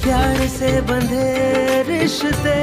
प्यार से बंधे रिश्ते।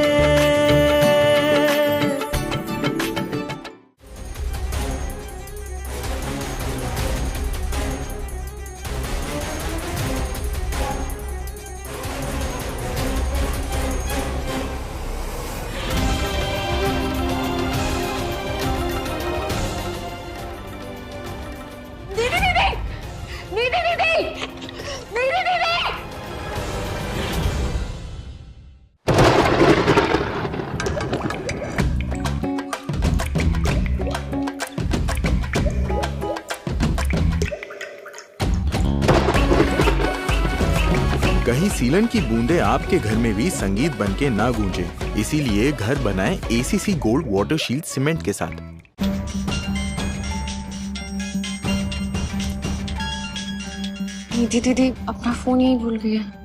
कहीं सीलन की बूंदे आपके घर में भी संगीत बनके ना गूंजे, इसीलिए घर बनाएं ACC gold water shield cement के साथ। निधि दीदी अपना फोन यही भूल गई है।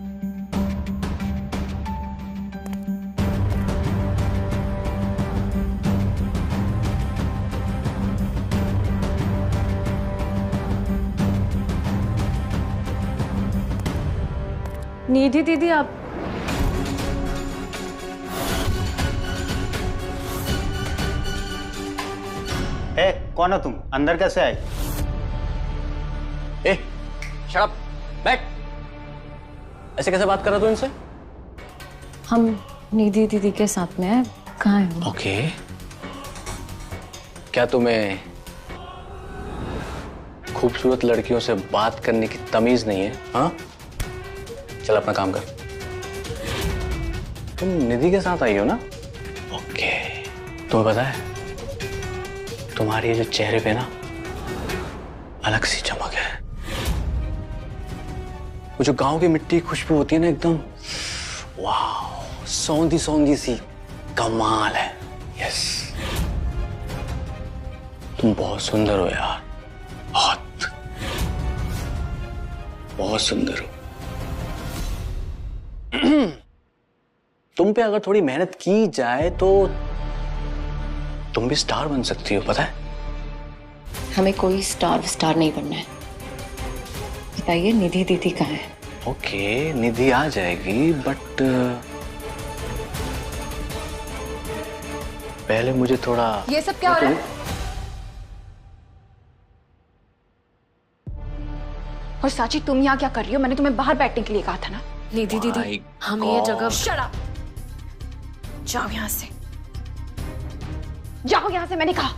निधि दीदी आप कौन हो तुम? अंदर कैसे आए? शट अप, बैठ। ऐसे कैसे बात कर रहा तू इनसे? हम निधि दीदी के साथ में हैं। कहाँ है वो? ओके। क्या तुम्हें खूबसूरत लड़कियों से बात करने की तमीज नहीं है? हाँ, चल अपना काम कर। तुम निधि के साथ आई हो ना? ओके। तुम्हें पता है तुम्हारे जो चेहरे पे ना अलग सी चमक है। वो जो गांव की मिट्टी की खुशबू होती है ना, एकदम वाह, सौंधी सौंधी सी, कमाल है। यस, तुम बहुत सुंदर हो यार, बहुत बहुत सुंदर हो। तुम पे अगर थोड़ी मेहनत की जाए तो तुम भी स्टार बन सकती हो, पता है? हमें कोई स्टार नहीं बनना है। बताइए निधि दीदी कहाँ है? ओके, निधि आ जाएगी, बट पहले मुझे थोड़ा। ये सब क्या हो रहा है? और साची तुम यहाँ क्या कर रही हो? मैंने तुम्हें बाहर बैठने के लिए कहा था ना। निधि दीदी हमें ये जगह। Shut up! जाओ यहाँ से, जाओ यहाँ से, मैंने कहा।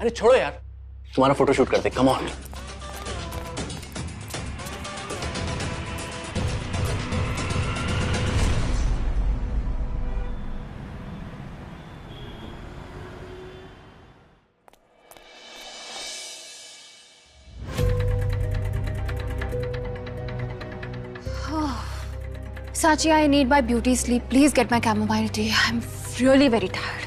अरे छोड़ो यार, तुम्हारा फोटो शूट करते, come on. Sachi, I need my beauty sleep. Please get my chamomile tea. I'm really very tired.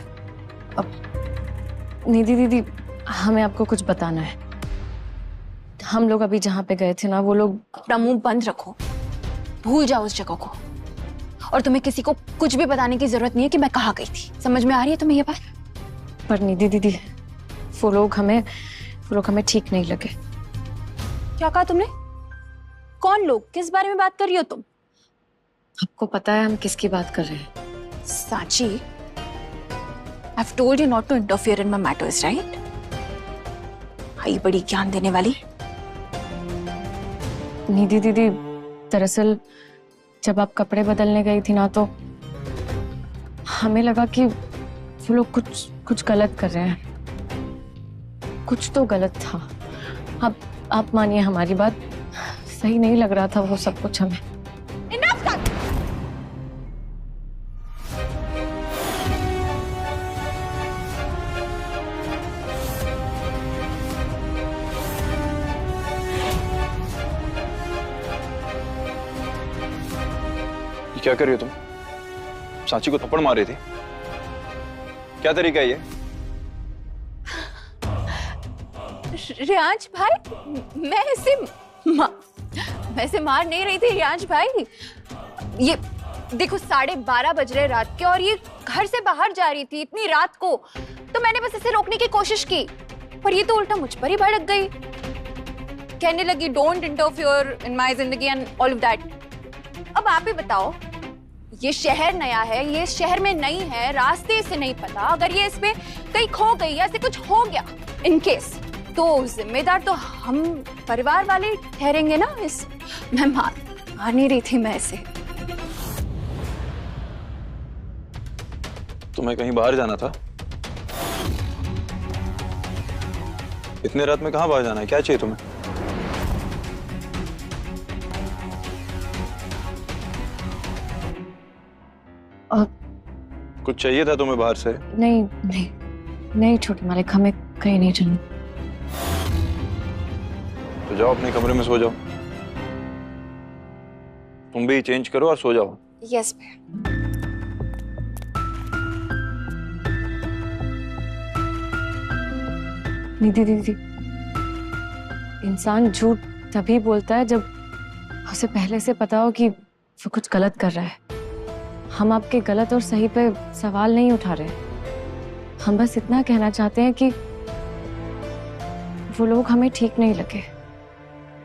अब निधि दीदी हमें आपको कुछ बताना है। हम लोग अभी जहाँ पे गए थे ना, वो लोग। अपना मुंह बंद रखो, भूल जाओ उस जगह को। और तुम्हें किसी को कुछ भी बताने की जरूरत नहीं है कि मैं कहाँ गई थी। समझ में आ रही है तुम्हें ये बात? पर निधि दीदी वो लोग हमें ठीक नहीं लगे। क्या कहा तुमने? कौन लोग? किस बारे में बात कर रही हो तुम? आपको पता है हम किसकी बात कर रहे हैं? Sachi, I've told you not to interfere in my matters, right? आई बड़ी ज्ञान देने वाली। निधि दीदी दरअसल जब आप कपड़े बदलने गई थी ना, तो हमें लगा कि वो लोग कुछ गलत कर रहे हैं। कुछ तो गलत था। अब आप मानिए हमारी बात, सही नहीं लग रहा था वो सब कुछ हमें। क्या कर रही हो तुम? सांची को थप्पड़ मार रही थी? क्या तरीका है ये? रियांश भाई, मैं इसे मार नहीं रही थी रियांश भाई। ये देखो 12:30 बज रहे रात के, और ये घर से बाहर जा रही थी इतनी रात को, तो मैंने बस इसे रोकने की कोशिश की, पर ये तो उल्टा मुझ पर ही भड़क गई। कहने लगी डोंट इंटरफियर इन माय जिंदगी एंड ऑल ऑफ दैट। अब आप ही बताओ, ये शहर नया है, ये शहर में नई है, रास्ते से नहीं पता, अगर ये इसमें कहीं खो गई या ऐसे कुछ हो गया इन केस, तो जिम्मेदार तो हम परिवार वाले ठहरेंगे ना। इस मैं मार नहीं रही थी मैं इसे। तुम्हें कहीं बाहर जाना था? इतने रात में कहाँ बाहर जाना है? क्या चाहिए तुम्हें? कुछ चाहिए था तुम्हें बाहर से? नहीं नहीं नहीं छोटे मालिक, हमें कहीं नहीं चलना। तो जाओ अपने कमरे में सो जाओ। तुम भी चेंज करो और सो जाओ। यस भैया। निधि दीदी, इंसान झूठ तभी बोलता है जब उसे पहले से पता हो कि वो कुछ गलत कर रहा है। हम आपके गलत और सही पे सवाल नहीं उठा रहे, हम बस इतना कहना चाहते हैं कि वो लोग हमें ठीक नहीं लगे।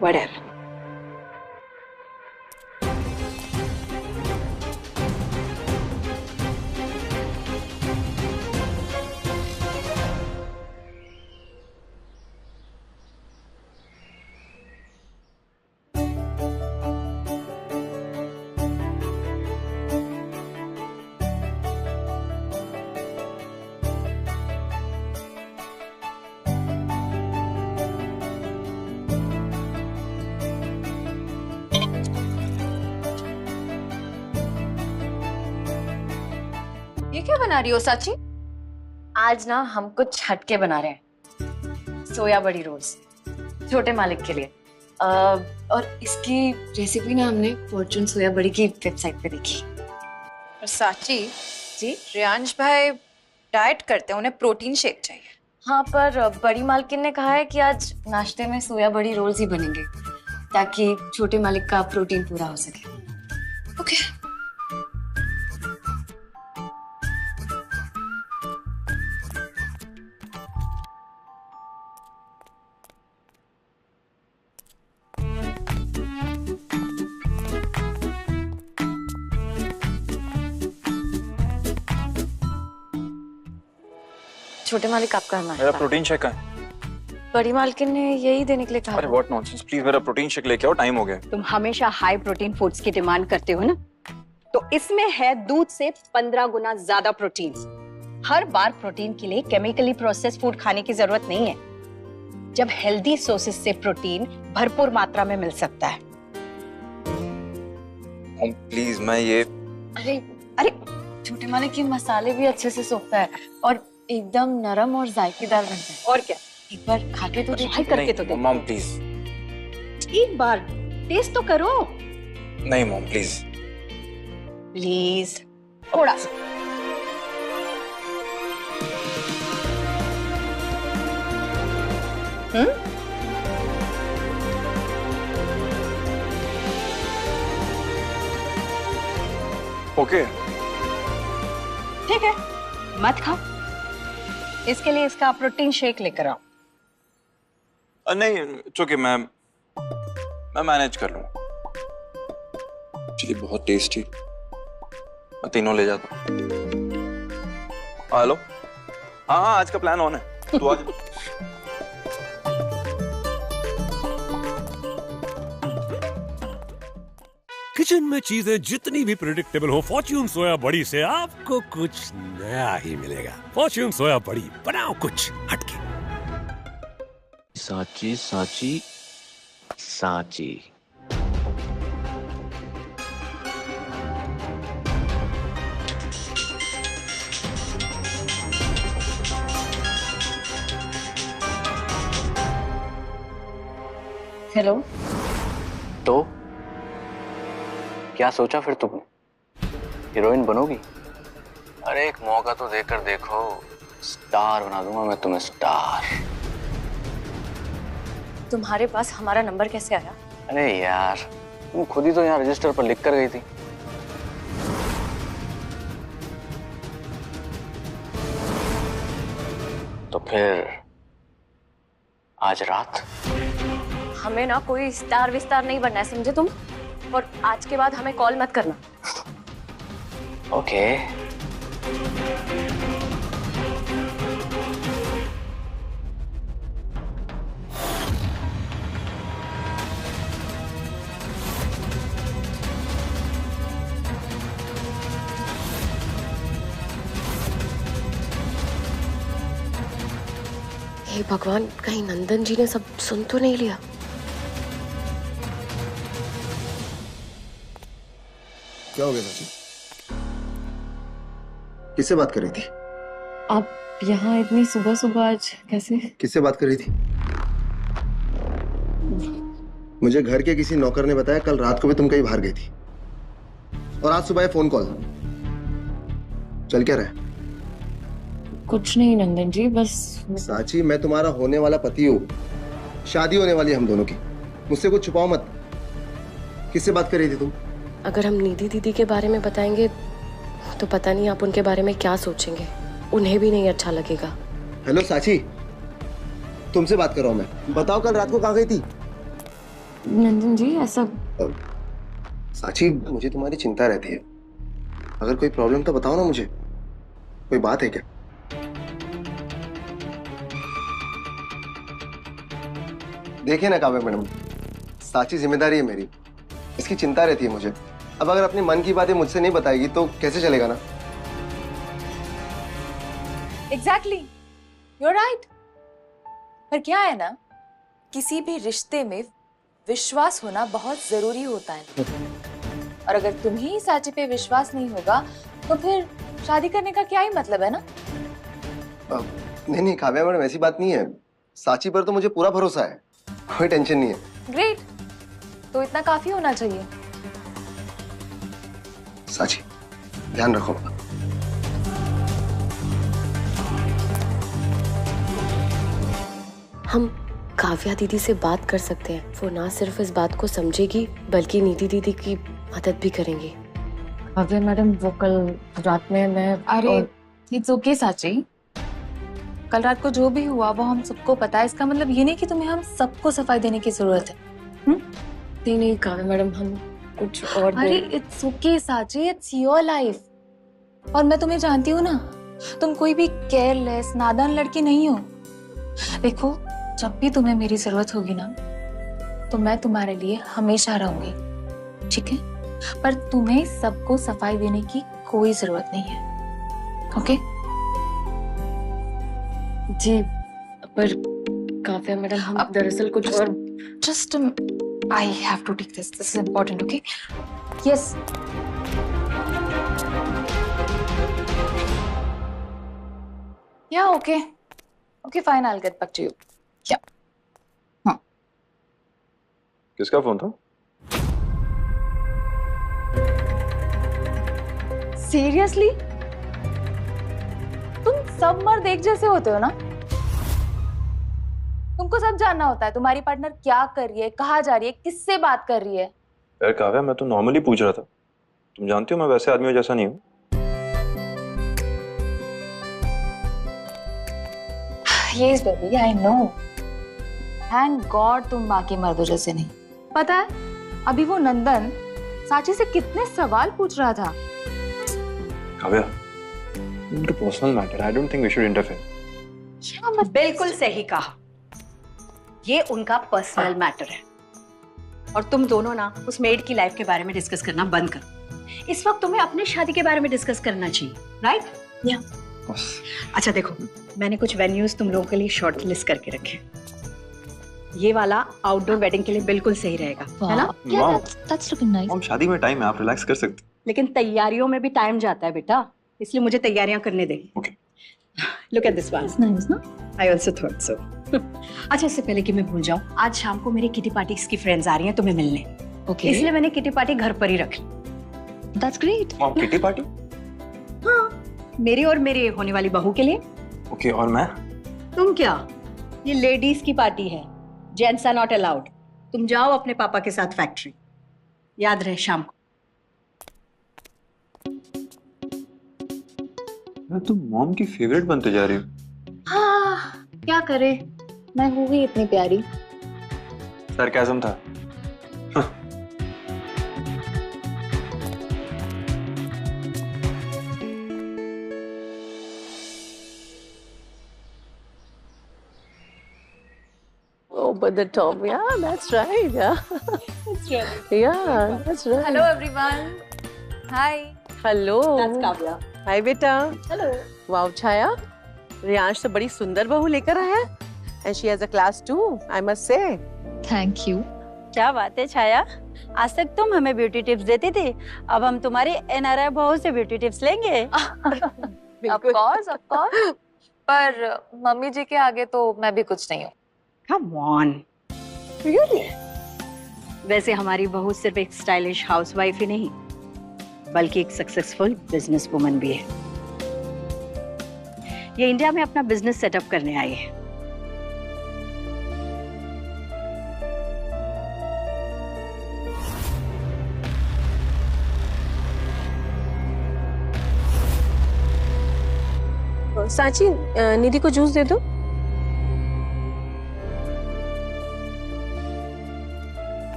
Whatever. ये क्या बना रही हो साची? आज ना हम कुछ हटके बना रहे हैं, सोया बड़ी रोल्स छोटे मालिक के लिए। और इसकी रेसिपी ना हमने फॉर्चून सोया बड़ी की वेबसाइट पे देखी। और साची जी रियांश भाई डाइट करते हैं, उन्हें प्रोटीन शेक चाहिए। हाँ, पर बड़ी मालकिन ने कहा है कि आज नाश्ते में सोया बड़ी रोल्स ही बनेंगे ताकि छोटे मालिक का प्रोटीन पूरा हो सके। ओके। छोटे मालिक आपका मेरा नाश्ता। प्रोटीन शेक है। बड़ी मालकिन ने यही देने के लिए कहा। अरे व्हाट नॉनसेंस, प्लीज मेरा प्रोटीन शेक लेके आओ, टाइम हो गया। तुम हमेशा हाई प्रोटीन फूड्स की डिमांड करते हो ना, तो इसमें है दूध से 15 गुना ज्यादा प्रोटीन। हर बार प्रोटीन के लिए केमिकली प्रोसेस्ड फूड खाने की जरूरत नहीं है, जब हेल्दी सोर्सेज से प्रोटीन भरपूर मात्रा में मिल सकता है। प्लीज मैं ये अरे अरे छोटे मालिक की मसाले भी अच्छे से सोखता है और एकदम नरम और जायकेदार बनता है। और क्या, एक बार खा के तो देखो। ट्राई करके तो देखो। Mom please. एक बार टेस्ट तो करो नहीं मॉम प्लीज। प्लीज, थोड़ा सा। ओके ठीक है, मत खाओ, इसके लिए इसका प्रोटीन शेक लेकर आओ। नहीं चूंकि मैं मैनेज कर लूंगा। एक्चुअली बहुत टेस्टी, मैं तीनों ले जाता हूँ। हेलो, हाँ हाँ आज का प्लान ऑन है, तू आज। किचन में चीजें जितनी भी प्रेडिक्टेबल हो, फॉर्च्यून सोया बड़ी से आपको कुछ नया ही मिलेगा। फॉर्च्यून सोया बड़ी, बनाओ कुछ हटके। साची साची साची। हेलो। तो क्या सोचा फिर तुमने? हीरोइन बनोगी? अरे एक मौका तो देकर देखो, स्टार बना दूंगा मैं तुम्हें, स्टार। तुम्हारे पास हमारा नंबर कैसे आया? अरे यार तुम खुद ही तो यहाँ रजिस्टर पर लिख कर गई थी। तो फिर आज रात हमें ना कोई स्टार विस्तार नहीं बनना है, समझे तुम? और आज के बाद हमें कॉल मत करना। ओके। हे भगवान, कहीं नंदन जी ने सब सुन तो नहीं लिया। क्या हो गया चाची? किससे बात कर रही थी? आप यहाँ इतनी सुबह सुबह आज कैसे? किससे बात कर रही थी? मुझे घर के किसी नौकर ने बताया कल रात को भी तुम कहीं बाहर गई थी, और आज सुबह फोन कॉल। चल क्या रहा है? कुछ नहीं नंदन जी, बस। साची, मैं तुम्हारा होने वाला पति हूँ, शादी होने वाली है हम दोनों की, मुझसे कुछ छुपाओ मत। किससे बात कर रही थी तुम? अगर हम निधि दीदी के बारे में बताएंगे तो पता नहीं आप उनके बारे में क्या सोचेंगे, उन्हें भी नहीं अच्छा लगेगा। हेलो साची, तुमसे बात कर रहा हूँ मैं। बताओ कल रात को कहाँ गई थी? नंदन जी ऐसा। साची, मुझे तुम्हारी चिंता रहती है, अगर कोई प्रॉब्लम तो बताओ ना मुझे, कोई बात है क्या? देखिए ना काव्या मैडम, साची जिम्मेदारी है मेरी, इसकी चिंता रहती है मुझे। अब अगर अपने मन की बातें मुझसे नहीं बताएगी तो कैसे चलेगा ना? Exactly, you are right. पर क्या है ना, किसी भी रिश्ते में विश्वास होना बहुत जरूरी होता है, और अगर तुम्हें ही साची पे विश्वास नहीं होगा तो फिर शादी करने का क्या ही मतलब है ना? नहीं काव्या मैडम, ऐसी बात नहीं है, साची पर तो मुझे पूरा भरोसा है, कोई टेंशन नहीं है। ग्रेट, तो इतना काफी होना चाहिए। साची, ध्यान रखो। हम काव्या दीदी से बात कर सकते हैं, वो ना सिर्फ इस बात को समझेगी बल्कि निधि दीदी की मदद भी करेंगी। काव्या मैडम, वो कल रात में मैं। अरे इट्स ओके साची, कल रात को जो भी हुआ वो हम सबको पता है। इसका मतलब ये नहीं कि तुम्हें हम सबको सफाई देने की जरूरत है। नहीं नहीं काव्या मैडम, हम कुछ और। अरे इट्स ओके साची, इट्स योर लाइफ, और मैं तुम्हें जानती हूँ ना, तुम कोई भी केयरलेस नादान लड़की नहीं हो। देखो, जब भी तुम्हें मेरी जरूरत होगी ना, तो मैं तुम्हारे लिए हमेशा रहूंगी, ठीक है? पर तुम्हें सबको सफाई देने की कोई जरूरत नहीं है, ओके? जी, पर काव्या मैडम, हम दरअसल कुछ और। Just I have to take this is important, okay? Yes. Yeah okay okay fine, I will get back to you. या किसका फोन था? सीरियसली, तुम सब मर्द एक जैसे होते हो ना? तुमको सब जानना होता है, तुम्हारी पार्टनर क्या कर रही है, कहाँ जा रही है, किससे बात कर रही है। यार काव्या, मैं तो नॉर्मली पूछ रहा था, तुम जानती हो मैं वैसे आदमियों जैसा नहीं हूँ। Yes baby, I know. Thank God तुम बाकी मर्दों जैसे नहीं। पता है, अभी वो नंदन साची से कितने सवाल पूछ रहा था। काव्या, इनका personal matter, I don't think we should interfere. बिल्कुल सही कहा, ये उनका पर्सनल मैटर है, और तुम दोनों ना उस मेड की लाइफ के बारे में डिस्कस करना बंद करो। इस वक्त तुम्हें अपनी शादी के बारे में डिस्कस करना चाहिए, राइट? या अच्छा देखो, मैंने कुछ वेन्यूज तुम लोगों के लिए शॉर्ट लिस्ट करके रखे। ये वाला आउटडोर वेडिंग के लिए बिल्कुल सही रहेगा, है ना? That's looking nice. हम शादी में टाइम है, आप रिलैक्स कर सकते हैं। लेकिन तैयारियों में भी टाइम जाता है बेटा, इसलिए मुझे तैयारियां करने दे। Okay. Look at this one. It's nice, ना? I also thought so. अच्छा, इससे पहले कि मैं भूल जाऊं, आज शाम को मेरी किटी पार्टी की फ्रेंड्स आ रही हैं तुम्हें मिलने। Okay. इसलिए मैंने किटी पार्टी घर पर ही रख ली। That's great. आप किटी पार्टी? हाँ, मेरी और मेरी होने वाली बहू के लिए। ओके, और मैं? तुम क्या, ये लेडीज की पार्टी है, जेंट्स आर नॉट अलाउड। तुम जाओ अपने पापा के साथ फैक्ट्री, याद रहे शाम को। मैं तुम मॉम की फेवरेट बनते जा रही हो। हाँ, क्या करे, मैं हो गई इतनी प्यारी। सरकाज़म था। over the top. Yeah, that's right. Yeah. It's really. Yeah, that's right. Hello everyone. Hi. Hello. That's Kavya. Hi बेटा. Hello. Wow, छाया. रियांश तो बड़ी सुंदर बहू लेकर आया है. And she has a class too, I must say. Thank you. क्या बात है छाया, आज तक तुम हमें ब्यूटी टिप्स देती थी, अब हम तुम्हारे एनआरआई बहू से ब्यूटी टिप्स लेंगे। Of course. पर मम्मी जी के आगे तो मैं भी कुछ नहीं हूँ। Come on. Really? वैसे हमारी बहू सिर्फ एक स्टाइलिश हाउसवाइफ ही नहीं, बल्कि एक सक्सेसफुल बिजनेस वुमन भी है। ये इंडिया में अपना बिजनेस सेटअप करने आई है। सांची, निधि को जूस दे दो।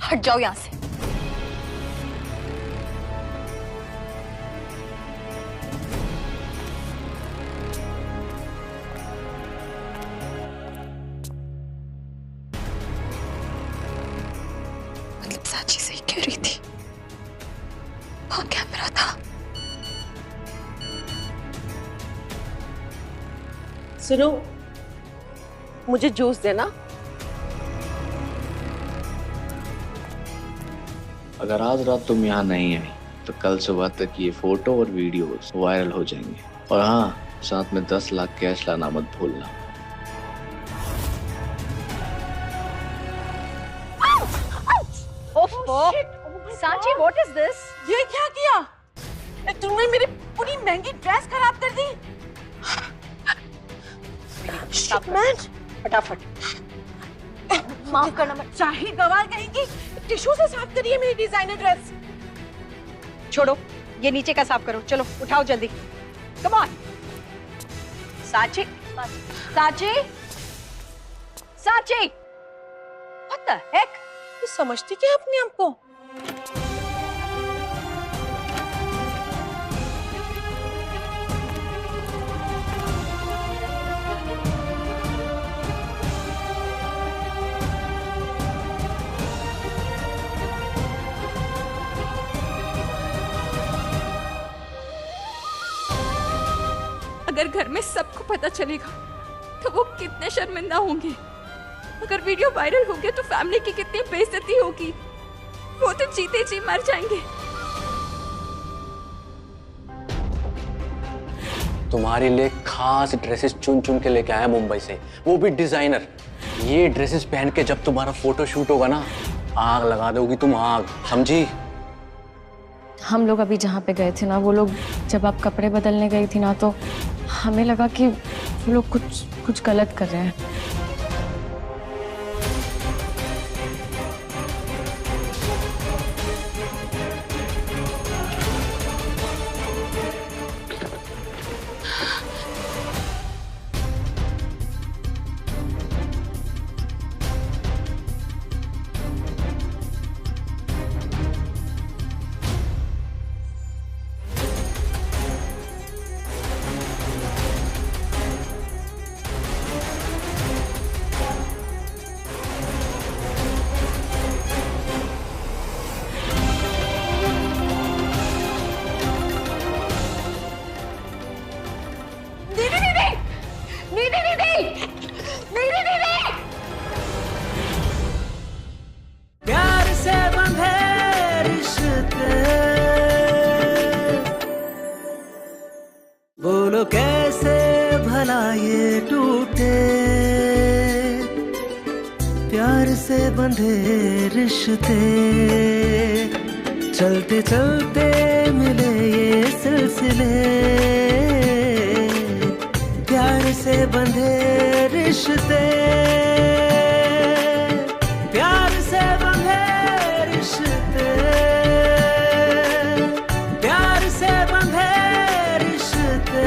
हट जाओ यहाँ से। मतलब सांची सही कह रही थी, वहाँ कैमरा था। सुनो, मुझे जूस देना। अगर आज रात तुम यहाँ नहीं आई तो कल सुबह तक ये फोटो और वीडियोस वायरल हो जाएंगे। और हाँ, साथ में 10 लाख कैश लाना मत भूलना। Sanchi, what is this? ये क्या किया? तुमने मेरी पूरी महंगी ड्रेस खराब कर दी। फटाफट। माफ करना, मैं चाहे गवार कहेंगी, टिश्यू से साफ करिए मेरी डिजाइनर ड्रेस। छोड़ो, ये नीचे का साफ करो। चलो उठाओ जल्दी। Come on. Sanchi, Sanchi, Sanchi. What the heck? ये समझती क्या अपने आप को? अगर घर में सबको पता चलेगा तो वो कितने शर्मिंदा होंगे। अगर वीडियो वायरल हो गया तो फैमिली की कितनी बेइज्जती होगी। वो तो जीते जी मर जाएंगे। तुम्हारे लिए खास ड्रेसेस चुन चुन के लेके आया मुंबई से, वो भी डिजाइनर। ये ड्रेसेस पहन के जब तुम्हारा फोटो शूट होगा ना, आग लगा दोगी तुम, आग, समझी? हम लोग अभी जहाँ पे गए थे ना, वो लोग जब आप कपड़े बदलने गई थी ना, तो हमें लगा कि वो लोग कुछ गलत कर रहे हैं। प्यार से बंधे रिश्ते, बोलो कैसे भला ये टूटे। प्यार से बंधे रिश्ते, चलते चलते मिले ये सिलसिले। प्यार से बंधे रिश्ते, प्यार से बंधे रिश्ते, प्यार से बंधे रिश्ते।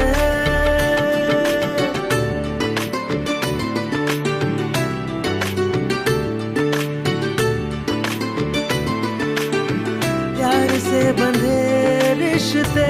प्यार से बंधे रिश्ते।